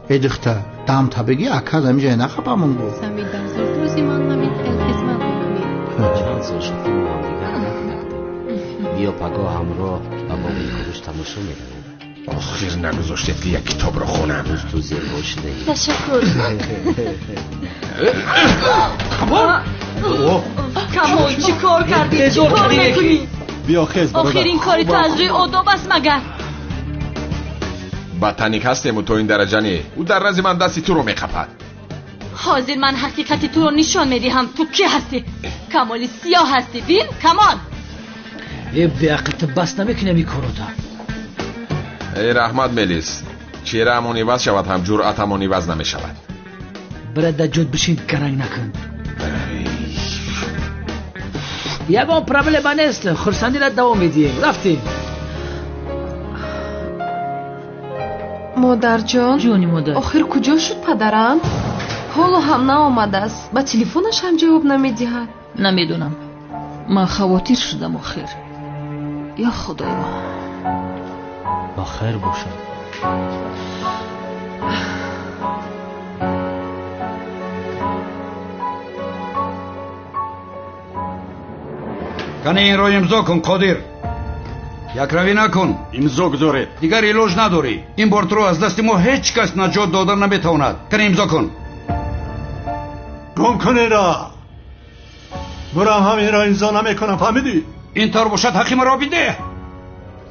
ای دختر دم تا بگی اکا دمی جای نخبمون بود. سمی دمزار دوزی من نمید خدمت بکنیم. چند سال شد که ما هم دیگر نکنیم. بیا پگاه همراه و با این کروش تماشا میرم. آخر نگذاشتید که یک کتاب رو خونم. روز تو زیر باش دهی. تشکر. کمال چی کار کردی؟ چی کار میکنی؟ بیا خیز برادر. آخرین کاری تو از روی آداب است مگر؟ بدتنیک هستیم و تو این درجه نی. او در رز من دستی تو رو میخپد. حاضر من حقیقتی تو رو نشان میدهم. تو کی هستی؟ کمالی سیاه هستی. بین کمال. ای بیعقلت بس نمیکنه میکروتا. ای رحمت ملیس، چهره همون عوض شود هم جرأت همون عوض نمیشود. برد در جد بشین گرنگ نکن. یگان پرابلم نیست. خرسندی را دوام میدیم. رفتیم. مادر جان. جونی مادر. آخر کجا شد پدرم؟ حالا هم نآمده است. با تلفنش هم جواب نمیدهد. نمیدونم. من خواطر شدم آخر. یا خدایا. با خیر باشد. کنه این رو امضا کن قادر. یک روی نکن. امضا گذارید. دیگر ایلوج نداری. این بورت رو از دست ما هیچ کس نجات دادن نمیتواند. کنه امضا کن. گم کنه را. برام همین را امضا نمیکنم فهمیدی؟ این طور باشد حقی مرا بده.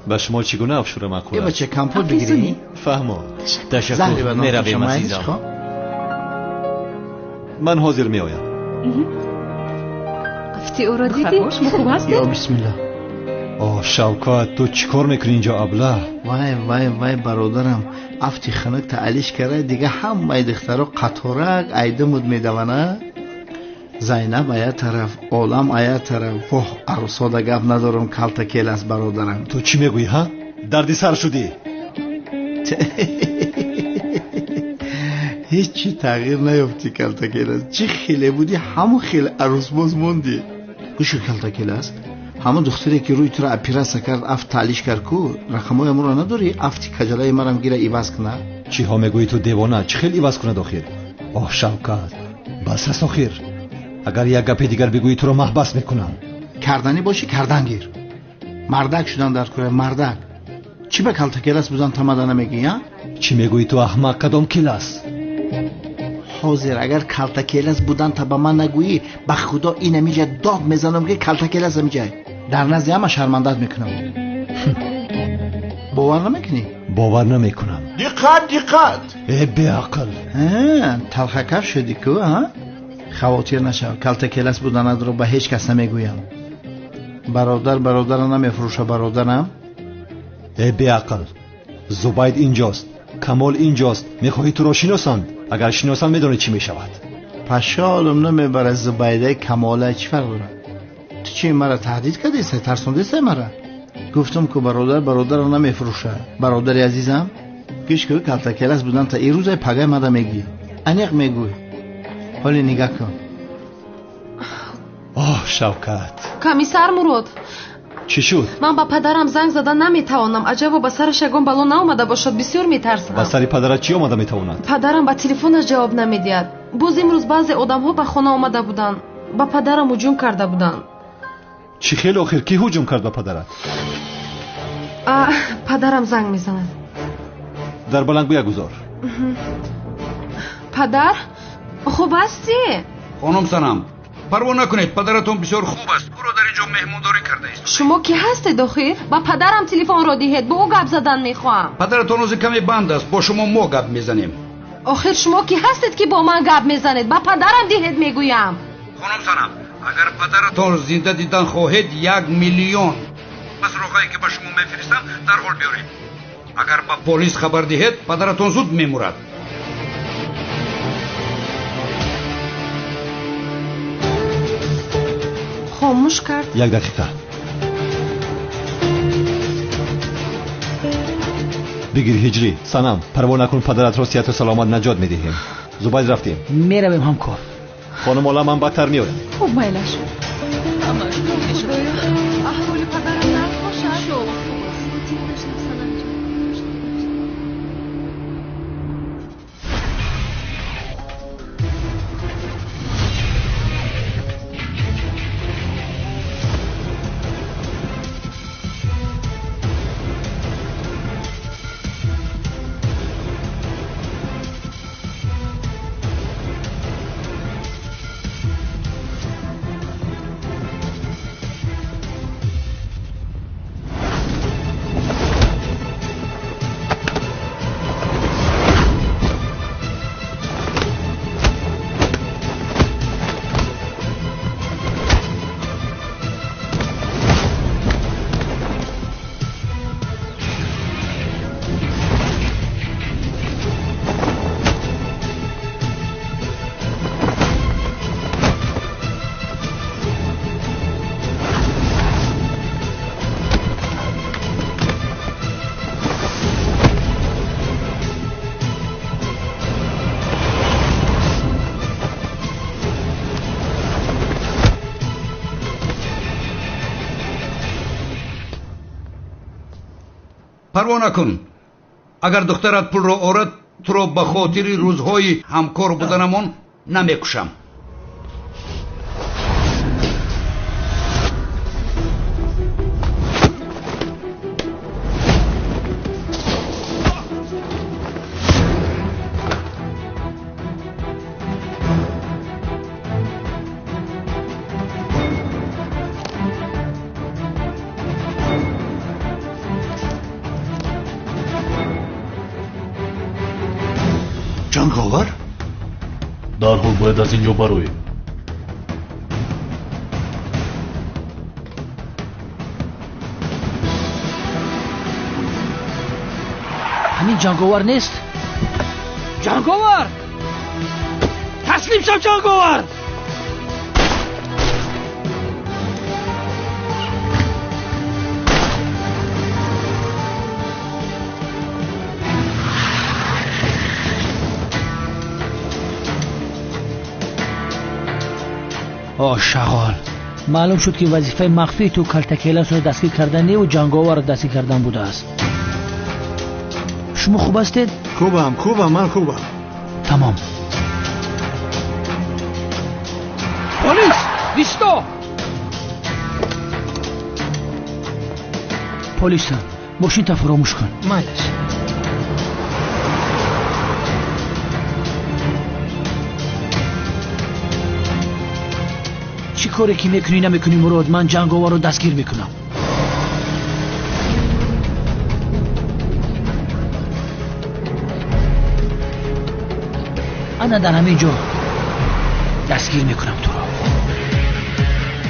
به شما چگونه افشور معقول است؟ بچه کمپوت بگیری؟ فهمو. تشکر. میرویم عزیزم. من حاضر میآیم. افتی او را دیدی؟ خوب هستی؟ یا بسم الله. آه شوکت تو چیکار میکنی اینجا ابله؟ وای برادرم افتی خنک تا علیش کرده دیگه همه دخترها قطارک ایدمود میدونه. زینب آیا طرف عالم آیا طرف. اوه عروساده گپ ندارم کلتکیل است برادرم. تو چی میگویی ها؟ دردی سر شدی؟ هیچ چی تغییر نیافتی کلتکیل است. چی خیلی بودی همون خیلی عروس باز موندی. گوشو کلتکیل است. همون دختری که روی تو را اپیراسه کرد افت تعلیش کرد کو رقمای امور را نداری افتی کجلای مرم گیره ایواز کنه. چی ها میگویی تو دیوانه؟ چی خیلی ایواز کنه داخل؟ آه شوکت بس است آخر. اگر یک گپ دیگر بگویی تو را محبس میکنم. کردنی باشی کردن گیر. مردک شدن در کوره مردک. چی به کلتا کلاس بزن تمدن نمیگی ها؟ چی میگویی تو احمق کدام کلاس؟ حاضر اگر کلتا کلاس بودن تا به من نگویی به خدا این میجه داد میزنم که کلتا کلاس میجه. در نزد همه شرمندت میکنم. باور نمیکنی؟ باور نمیکنم. دقت ای بیعقل. تلخکر شدی که ها؟ خواطر نشو. کلتا کلاس بودن رو به هیچ کس نمیگویم. برادر نمیفروشه برادرم. ای بیعقل زبید اینجاست کمال اینجاست. میخواهی تو را شناسند؟ اگر شناسند میدونی چی میشود. پشالم نمیبره زبیده کماله چی فرق داره؟ تو چی مرا تهدید کردی؟ ترسونده سه مرا. گفتم که برادر نمیفروشه. برادر عزیزم گیش که کلتا کلاس بودن تا این روز پگه مده میگی انیق میگوی. حالی نگاه کن. آه شوکت. کمیسر مراد چی شد؟ من با پدرم زنگ زدن نمیتوانم. عجبا به سرش یگان بلا ناومده باشد. بسیار میترسم. با سر پدرت چی آمده میتواند؟ پدرم با تلفنش جواب نمیدهد. باز امروز بعضی آدم ها به خانه آمده بودن. با پدرم هجوم کرده بودن. چی خیلی آخر کی هجوم کرد با پدرت؟ پدرم زنگ میزند. در بلندگوی گذار. پدر خوب هستی؟ خانم سنم پروا نکنید پدرتون بسیار خوب است. او را در اینجا مهمونداری کرده است. شما کی هستید آخر؟ با پدرم تلفن را دهید. با او گپ زدن میخواهم. پدرتون روز کمی بند است. با شما ما گپ میزنیم. آخر شما کی هستید که با من گپ میزنید؟ با پدرم دهید میگویم. خانم سنم اگر پدرتون زنده دیدن خواهید 1 میلیون بس رقمی که به شما میفرستم در حال بیارید. اگر با پلیس خبر دهید پدرتون زود میمورد. خاموش کرد. 1 دقیقه. بگیر هجری. سنم پروا نکن، پدرت را صحت و سلامت نجات میدهیم. زبید رفتیم. میرویم همکار. خانم عالم هم بدتر میآید. خب مایلش احوال پدرم نباشه. پروا نکن. اگر دخترت پول را آورد تو را به خاطر روزهای همکار بودنمان نمیکشم. جنگاور؟ در حال باید از اینجا برویم. همین جنگاور نیست؟ جنگاور! تسلیم شو جنگاور! شغال معلوم شد که وظیفه مخفی تو کلتکیلس رو دستگیر کردن و جنگاور رو دستگیر کردن بوده است. شما خوب هستید؟ خوبم من خوبم. تمام. پلیس بیستو. پلیس ماشین تا فراموش کن. مالش. چی کاری که میکنی نمیکنی مراد، من جنگاور رو دستگیر میکنم. انا در همین جا دستگیر میکنم تو را.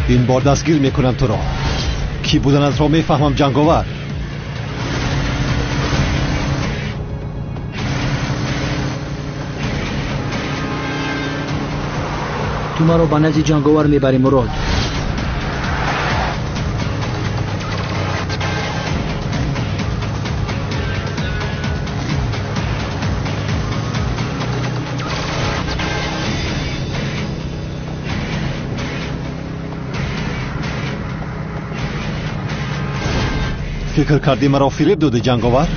این بار دستگیر میکنم تو را. کی بودن از را میفهمم جنگاور. تو ما رو با نزد جنگاور میبری مراد. فکر کردی مرا فریب داده جنگاور؟